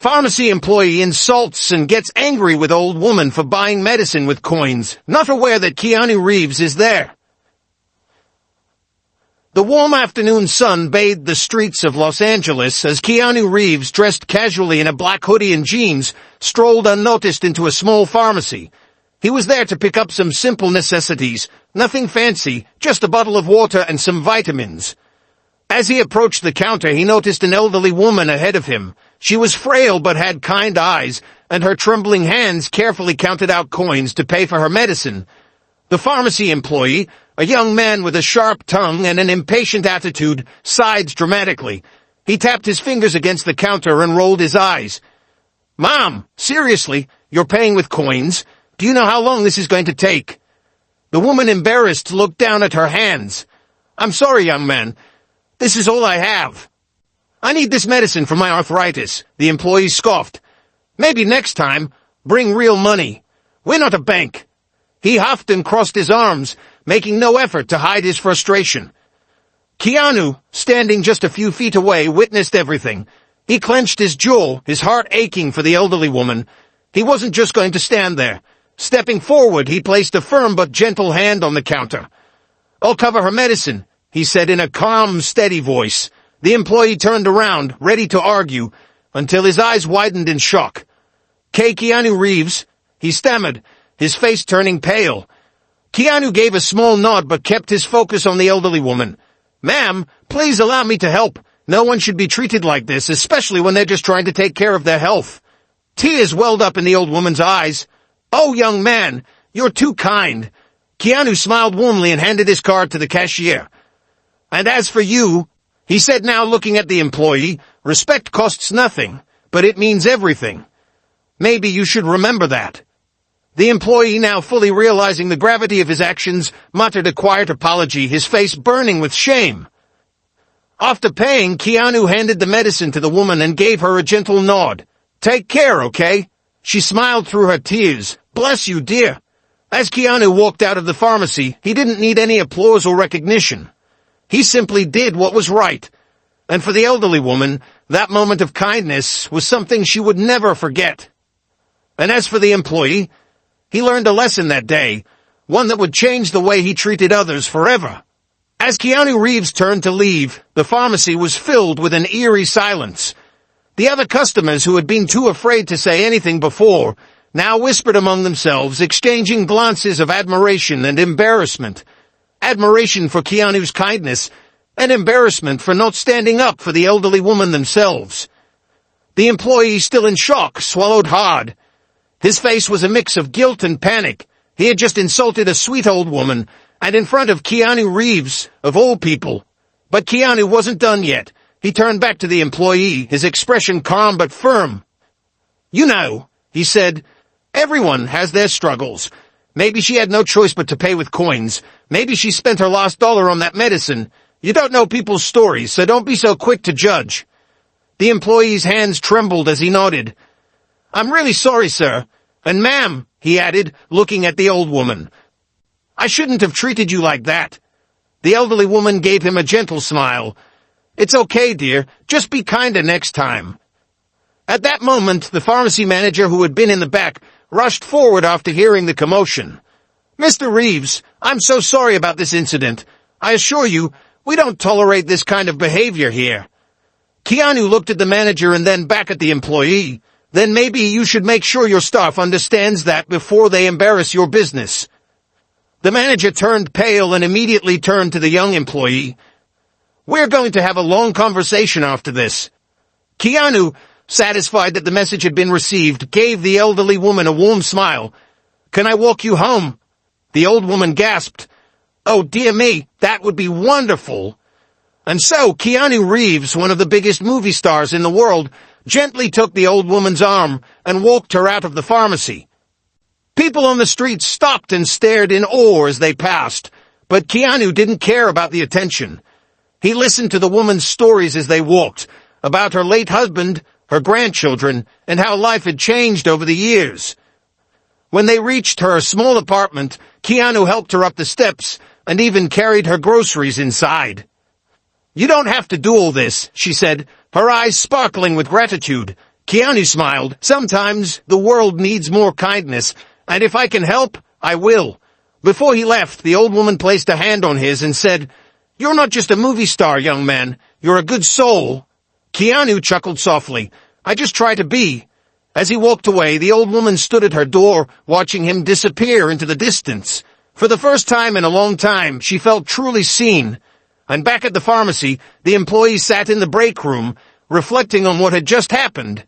Pharmacy employee insults and gets angry with old woman for buying medicine with coins, not aware that Keanu Reeves is there. The warm afternoon sun bathed the streets of Los Angeles as Keanu Reeves, dressed casually in a black hoodie and jeans, strolled unnoticed into a small pharmacy. He was there to pick up some simple necessities, nothing fancy, just a bottle of water and some vitamins. As he approached the counter, he noticed an elderly woman ahead of him. She was frail but had kind eyes, and her trembling hands carefully counted out coins to pay for her medicine. The pharmacy employee, a young man with a sharp tongue and an impatient attitude, sighed dramatically. He tapped his fingers against the counter and rolled his eyes. "Mom, seriously, you're paying with coins? Do you know how long this is going to take?" The woman, embarrassed, looked down at her hands. "I'm sorry, young man. This is all I have." "I need this medicine for my arthritis," the employee scoffed. "Maybe next time, bring real money. We're not a bank." He huffed and crossed his arms, making no effort to hide his frustration. Keanu, standing just a few feet away, witnessed everything. He clenched his jaw, his heart aching for the elderly woman. He wasn't just going to stand there. Stepping forward, he placed a firm but gentle hand on the counter. "I'll cover her medicine," he said in a calm, steady voice. The employee turned around, ready to argue, until his eyes widened in shock. "Keanu Reeves," he stammered, his face turning pale. Keanu gave a small nod but kept his focus on the elderly woman. "Ma'am, please allow me to help. No one should be treated like this, especially when they're just trying to take care of their health." Tears welled up in the old woman's eyes. "Oh, young man, you're too kind." Keanu smiled warmly and handed his card to the cashier. "And as for you," he said, now looking at the employee, "respect costs nothing, but it means everything. Maybe you should remember that." The employee, now fully realizing the gravity of his actions, muttered a quiet apology, his face burning with shame. After paying, Keanu handed the medicine to the woman and gave her a gentle nod. "Take care, okay?" She smiled through her tears. "Bless you, dear." As Keanu walked out of the pharmacy, he didn't need any applause or recognition. He simply did what was right. And for the elderly woman, that moment of kindness was something she would never forget. And as for the employee, he learned a lesson that day, one that would change the way he treated others forever. As Keanu Reeves turned to leave, the pharmacy was filled with an eerie silence. The other customers, who had been too afraid to say anything before, now whispered among themselves, exchanging glances of admiration and embarrassment. Admiration for Keanu's kindness, and embarrassment for not standing up for the elderly woman themselves. The employee, still in shock, swallowed hard. His face was a mix of guilt and panic. He had just insulted a sweet old woman, and in front of Keanu Reeves, of all people. But Keanu wasn't done yet. He turned back to the employee, his expression calm but firm. "You know," he said, "everyone has their struggles. Maybe she had no choice but to pay with coins. Maybe she spent her last dollar on that medicine. You don't know people's stories, so don't be so quick to judge." The employee's hands trembled as he nodded. "I'm really sorry, sir. And ma'am," he added, looking at the old woman, "I shouldn't have treated you like that." The elderly woman gave him a gentle smile. "It's okay, dear. Just be kinder next time." At that moment, the pharmacy manager, who had been in the back, rushed forward after hearing the commotion. "Mr. Reeves, I'm so sorry about this incident. I assure you, we don't tolerate this kind of behavior here." Keanu looked at the manager and then back at the employee. "Then maybe you should make sure your staff understands that before they embarrass your business." The manager turned pale and immediately turned to the young employee. "We're going to have a long conversation after this." Keanu, satisfied that the message had been received, gave the elderly woman a warm smile. "Can I walk you home?" The old woman gasped. "Oh, dear me, that would be wonderful." And so Keanu Reeves, one of the biggest movie stars in the world, gently took the old woman's arm and walked her out of the pharmacy. People on the street stopped and stared in awe as they passed, but Keanu didn't care about the attention. He listened to the woman's stories as they walked, about her late husband, her grandchildren, and how life had changed over the years. When they reached her small apartment, Keanu helped her up the steps and even carried her groceries inside. "You don't have to do all this," she said, her eyes sparkling with gratitude. Keanu smiled. Sometimes the world needs more kindness, and if I can help, I will. Before he left, the old woman placed a hand on his and said, "You're not just a movie star, young man. You're a good soul." Keanu chuckled softly. "I just try to be." As he walked away, the old woman stood at her door, watching him disappear into the distance. For the first time in a long time, she felt truly seen. And back at the pharmacy, the employee sat in the break room, reflecting on what had just happened.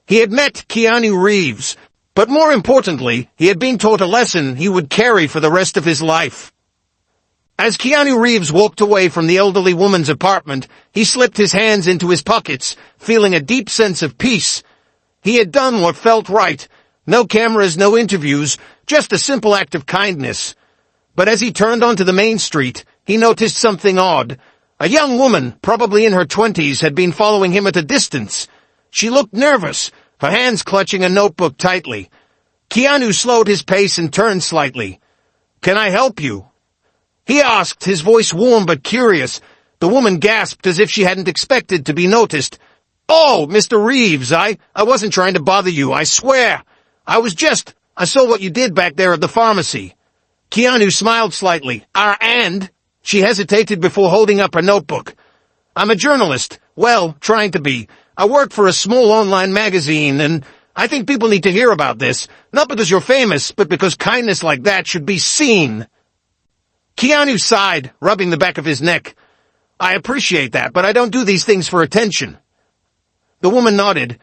He had met Keanu Reeves, but more importantly, he had been taught a lesson he would carry for the rest of his life. As Keanu Reeves walked away from the elderly woman's apartment, he slipped his hands into his pockets, feeling a deep sense of peace. He had done what felt right. No cameras, no interviews, just a simple act of kindness. But as he turned onto the main street, he noticed something odd. A young woman, probably in her 20s, had been following him at a distance. She looked nervous, her hands clutching a notebook tightly. Keanu slowed his pace and turned slightly. "Can I help you?" he asked, his voice warm but curious. The woman gasped as if she hadn't expected to be noticed. "Oh, Mr. Reeves, I wasn't trying to bother you, I swear. I saw what you did back there at the pharmacy." Keanu smiled slightly. And? She hesitated before holding up her notebook. "I'm a journalist. Well, trying to be. I work for a small online magazine, and I think people need to hear about this. Not because you're famous, but because kindness like that should be seen." Keanu sighed, rubbing the back of his neck. "I appreciate that, but I don't do these things for attention." The woman nodded.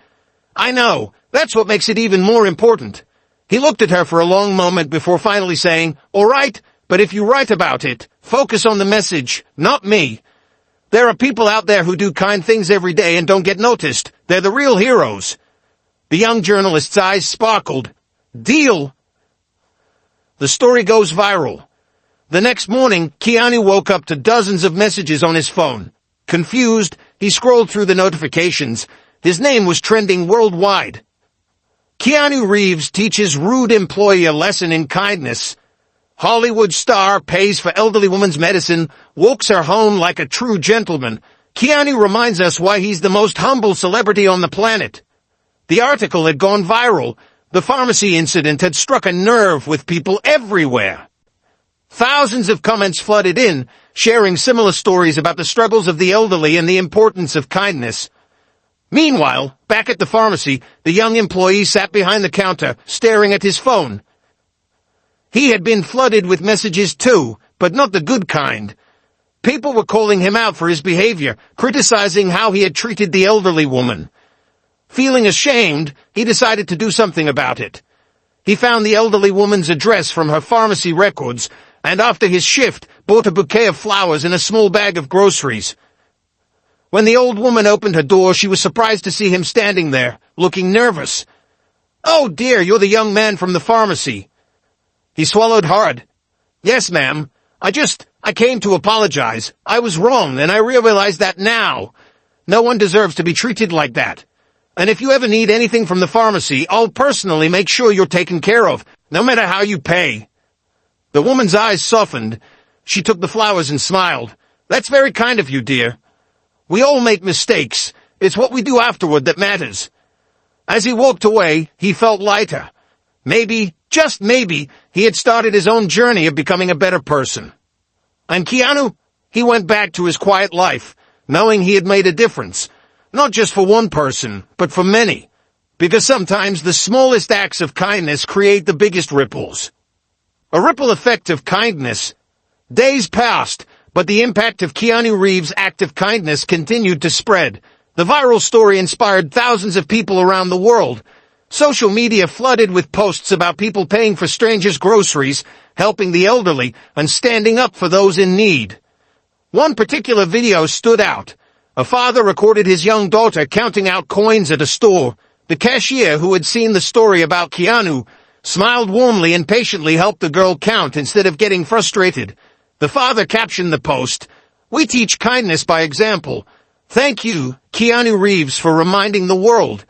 "I know. That's what makes it even more important." He looked at her for a long moment before finally saying, "All right, but if you write about it, focus on the message, not me. There are people out there who do kind things every day and don't get noticed. They're the real heroes." The young journalist's eyes sparkled. "Deal." The story goes viral. The next morning, Keanu woke up to dozens of messages on his phone. Confused, he scrolled through the notifications. His name was trending worldwide. Keanu Reeves teaches rude employee a lesson in kindness. Hollywood star pays for elderly woman's medicine, walks her home like a true gentleman. Keanu reminds us why he's the most humble celebrity on the planet. The article had gone viral. The pharmacy incident had struck a nerve with people everywhere. Thousands of comments flooded in, sharing similar stories about the struggles of the elderly and the importance of kindness. Meanwhile, back at the pharmacy, the young employee sat behind the counter, staring at his phone. He had been flooded with messages too, but not the good kind. People were calling him out for his behavior, criticizing how he had treated the elderly woman. Feeling ashamed, he decided to do something about it. He found the elderly woman's address from her pharmacy records, and after his shift, bought a bouquet of flowers and a small bag of groceries. When the old woman opened her door, she was surprised to see him standing there, looking nervous. "Oh dear, you're the young man from the pharmacy." He swallowed hard. "Yes, ma'am. I came to apologize. I was wrong, and I realize that now. No one deserves to be treated like that. And if you ever need anything from the pharmacy, I'll personally make sure you're taken care of, no matter how you pay." The woman's eyes softened. She took the flowers and smiled. "That's very kind of you, dear. We all make mistakes. It's what we do afterward that matters." As he walked away, he felt lighter. Maybe, just maybe, he had started his own journey of becoming a better person. And Keanu? He went back to his quiet life, knowing he had made a difference. Not just for one person, but for many. Because sometimes the smallest acts of kindness create the biggest ripples. A ripple effect of kindness. Days passed, but the impact of Keanu Reeves' act of kindness continued to spread. The viral story inspired thousands of people around the world. Social media flooded with posts about people paying for strangers' groceries, helping the elderly, and standing up for those in need. One particular video stood out. A father recorded his young daughter counting out coins at a store. The cashier, who had seen the story about Keanu, smiled warmly and patiently helped the girl count instead of getting frustrated. The father captioned the post, "We teach kindness by example. Thank you, Keanu Reeves, for reminding the world."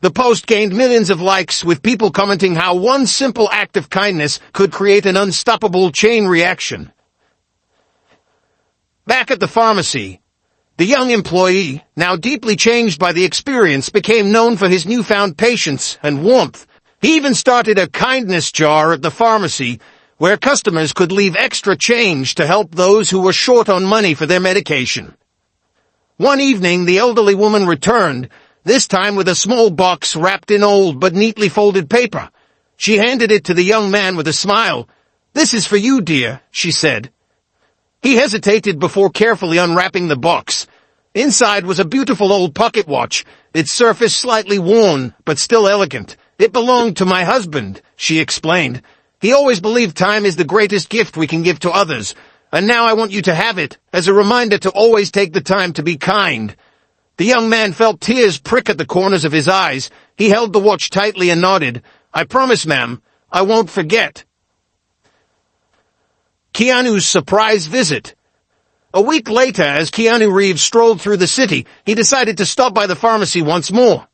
The post gained millions of likes, with people commenting how one simple act of kindness could create an unstoppable chain reaction. Back at the pharmacy, The young employee, now deeply changed by the experience, became known for his newfound patience and warmth. He even started a kindness jar at the pharmacy, where customers could leave extra change to help those who were short on money for their medication. One evening, the elderly woman returned, this time with a small box wrapped in old but neatly folded paper. She handed it to the young man with a smile. "This is for you, dear," she said. He hesitated before carefully unwrapping the box. Inside was a beautiful old pocket watch, its surface slightly worn, but still elegant. "It belonged to my husband," she explained. "He always believed time is the greatest gift we can give to others, and now I want you to have it, as a reminder to always take the time to be kind." The young man felt tears prick at the corners of his eyes. He held the watch tightly and nodded. "I promise, ma'am, I won't forget." Keanu's surprise visit. A week later, as Keanu Reeves strolled through the city, he decided to stop by the pharmacy once more.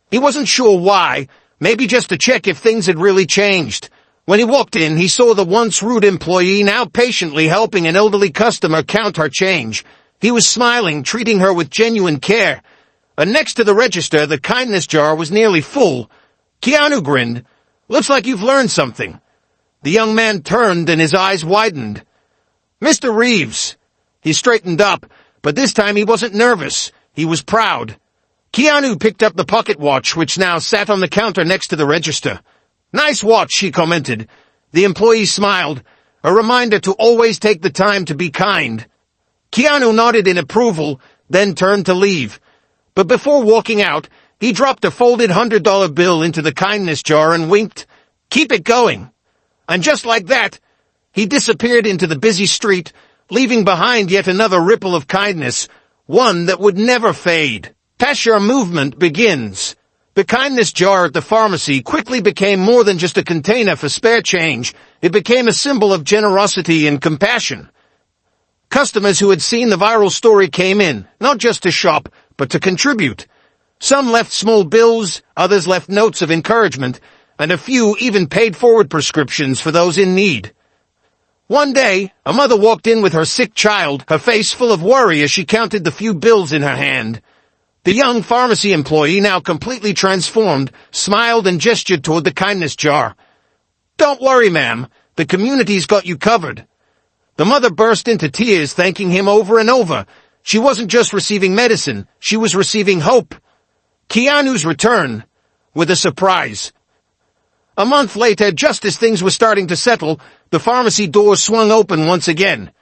He wasn't sure why, maybe just to check if things had really changed. When he walked in, he saw the once rude employee now patiently helping an elderly customer count her change. He was smiling, treating her with genuine care. And next to the register, the kindness jar was nearly full. Keanu grinned. "Looks like you've learned something." The young man turned and his eyes widened. "Mr. Reeves." He straightened up, but this time he wasn't nervous. He was proud. Keanu picked up the pocket watch, which now sat on the counter next to the register. "Nice watch," he commented. The employee smiled, a reminder to always take the time to be kind. Keanu nodded in approval, then turned to leave. But before walking out, he dropped a folded $100 bill into the kindness jar and winked. "Keep it going." And just like that, he disappeared into the busy street, leaving behind yet another ripple of kindness, one that would never fade. Tasher movement begins. The kindness jar at the pharmacy quickly became more than just a container for spare change. It became a symbol of generosity and compassion. Customers who had seen the viral story came in, not just to shop, but to contribute. Some left small bills, others left notes of encouragement, and a few even paid forward prescriptions for those in need. One day, a mother walked in with her sick child, her face full of worry as she counted the few bills in her hand. The young pharmacy employee, now completely transformed, smiled and gestured toward the kindness jar. "Don't worry, ma'am. The community's got you covered." The mother burst into tears, thanking him over and over. She wasn't just receiving medicine, she was receiving hope. Keanu's return, with a surprise. A month later, just as things were starting to settle, the pharmacy doors swung open once again.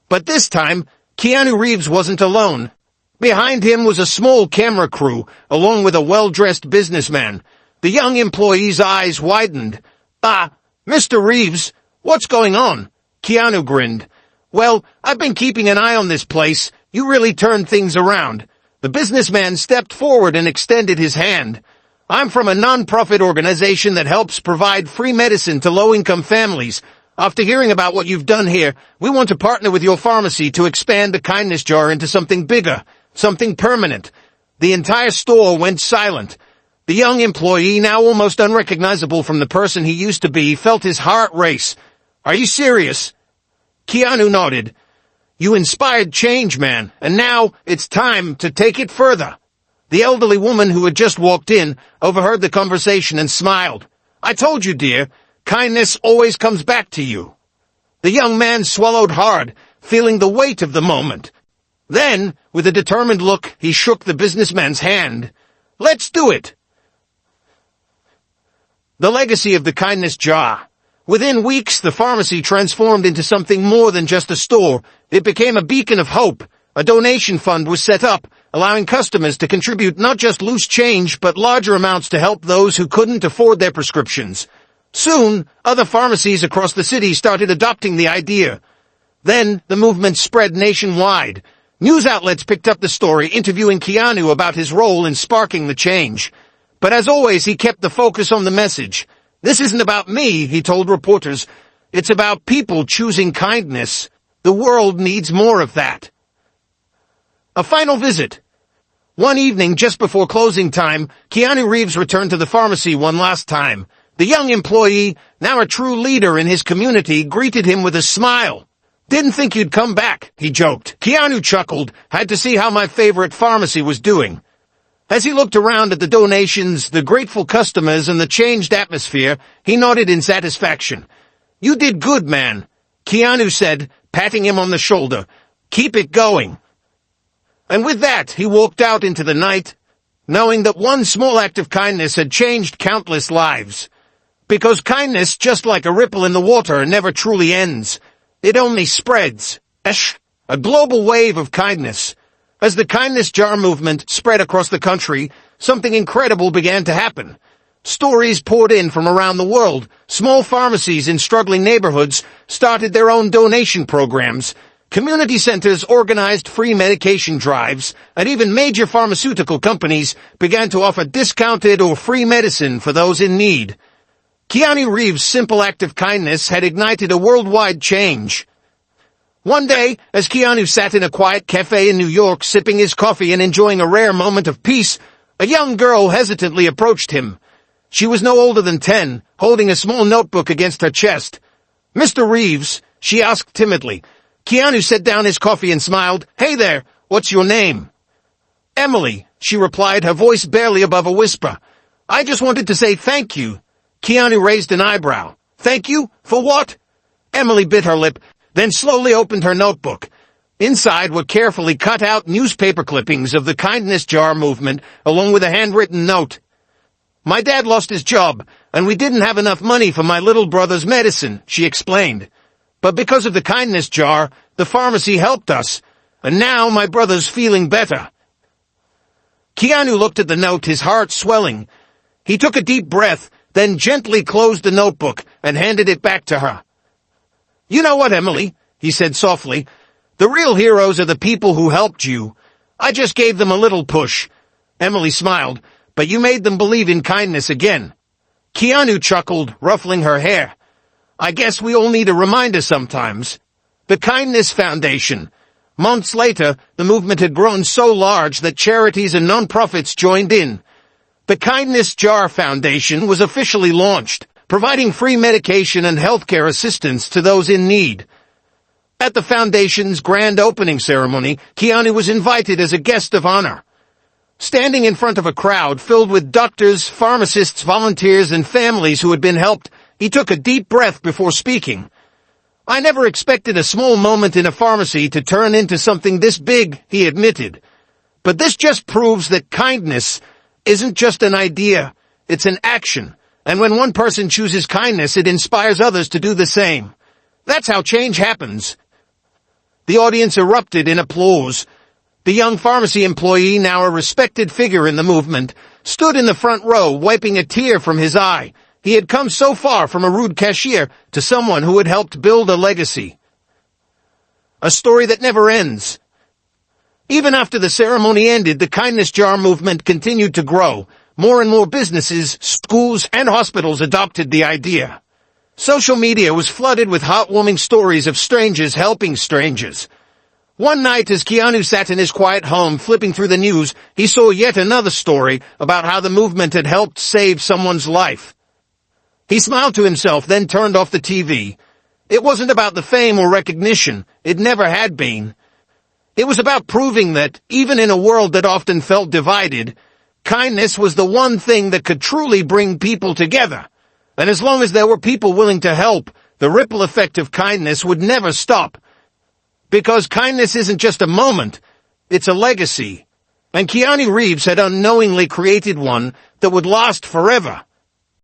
But this time, Keanu Reeves wasn't alone. Behind him was a small camera crew, along with a well-dressed businessman. The young employee's eyes widened. Mr. Reeves, what's going on?" Keanu grinned. "Well, I've been keeping an eye on this place. You really turned things around." The businessman stepped forward and extended his hand. "I'm from a non-profit organization that helps provide free medicine to low-income families. After hearing about what you've done here, we want to partner with your pharmacy to expand the kindness jar into something bigger, something permanent." The entire store went silent. The young employee, now almost unrecognizable from the person he used to be, felt his heart race. "Are you serious?" Keanu nodded. "You inspired change, man, and now it's time to take it further." The elderly woman who had just walked in overheard the conversation and smiled. "I told you, dear, kindness always comes back to you." The young man swallowed hard, feeling the weight of the moment. Then, with a determined look, he shook the businessman's hand. "Let's do it." The legacy of the kindness jar. Within weeks, the pharmacy transformed into something more than just a store. It became a beacon of hope. A donation fund was set up, allowing customers to contribute not just loose change, but larger amounts to help those who couldn't afford their prescriptions. Soon, other pharmacies across the city started adopting the idea. Then, the movement spread nationwide. News outlets picked up the story, interviewing Keanu about his role in sparking the change. But as always, he kept the focus on the message. "This isn't about me," he told reporters. "It's about people choosing kindness. The world needs more of that." A final visit. One evening, just before closing time, Keanu Reeves returned to the pharmacy one last time. The young employee, now a true leader in his community, greeted him with a smile. Didn't think you'd come back, he joked. Keanu chuckled, had to see how my favorite pharmacy was doing. As he looked around at the donations, the grateful customers, and the changed atmosphere, he nodded in satisfaction. You did good, man, Keanu said, patting him on the shoulder. Keep it going. And with that, he walked out into the night, knowing that one small act of kindness had changed countless lives. Because kindness, just like a ripple in the water, never truly ends. It only spreads. A global wave of kindness. As the kindness jar movement spread across the country, something incredible began to happen. Stories poured in from around the world. Small pharmacies in struggling neighborhoods started their own donation programs. Community centers organized free medication drives, and even major pharmaceutical companies began to offer discounted or free medicine for those in need. Keanu Reeves' simple act of kindness had ignited a worldwide change. One day, as Keanu sat in a quiet cafe in New York sipping his coffee and enjoying a rare moment of peace, a young girl hesitantly approached him. She was no older than 10, holding a small notebook against her chest. Mr. Reeves, she asked timidly. Keanu set down his coffee and smiled. Hey there, what's your name? Emily, she replied, her voice barely above a whisper. I just wanted to say thank you. Keanu raised an eyebrow. Thank you? For what? Emily bit her lip, then slowly opened her notebook. Inside were carefully cut out newspaper clippings of the kindness jar movement, along with a handwritten note. My dad lost his job, and we didn't have enough money for my little brother's medicine, she explained. But because of the kindness jar, the pharmacy helped us, and now my brother's feeling better. Keanu looked at the note, his heart swelling. He took a deep breath, then gently closed the notebook and handed it back to her. You know what, Emily, he said softly, the real heroes are the people who helped you. I just gave them a little push. Emily smiled, but you made them believe in kindness again. Keanu chuckled, ruffling her hair. I guess we all need a reminder sometimes. The Kindness Foundation. Months later, the movement had grown so large that charities and non-profits joined in. The Kindness Jar Foundation was officially launched, providing free medication and healthcare assistance to those in need. At the foundation's grand opening ceremony, Keanu was invited as a guest of honor. Standing in front of a crowd filled with doctors, pharmacists, volunteers, and families who had been helped, he took a deep breath before speaking. I never expected a small moment in a pharmacy to turn into something this big, he admitted. But this just proves that kindness isn't just an idea, it's an action. And when one person chooses kindness, it inspires others to do the same. That's how change happens. The audience erupted in applause. The young pharmacy employee, now a respected figure in the movement, stood in the front row, wiping a tear from his eye. He had come so far from a rude cashier to someone who had helped build a legacy. A story that never ends. Even after the ceremony ended, the Kindness Jar movement continued to grow. More and more businesses, schools, and hospitals adopted the idea. Social media was flooded with heartwarming stories of strangers helping strangers. One night, as Keanu sat in his quiet home flipping through the news, he saw yet another story about how the movement had helped save someone's life. He smiled to himself, then turned off the TV. It wasn't about the fame or recognition. It never had been. It was about proving that, even in a world that often felt divided, kindness was the one thing that could truly bring people together. And as long as there were people willing to help, the ripple effect of kindness would never stop. Because kindness isn't just a moment, it's a legacy. And Keanu Reeves had unknowingly created one that would last forever.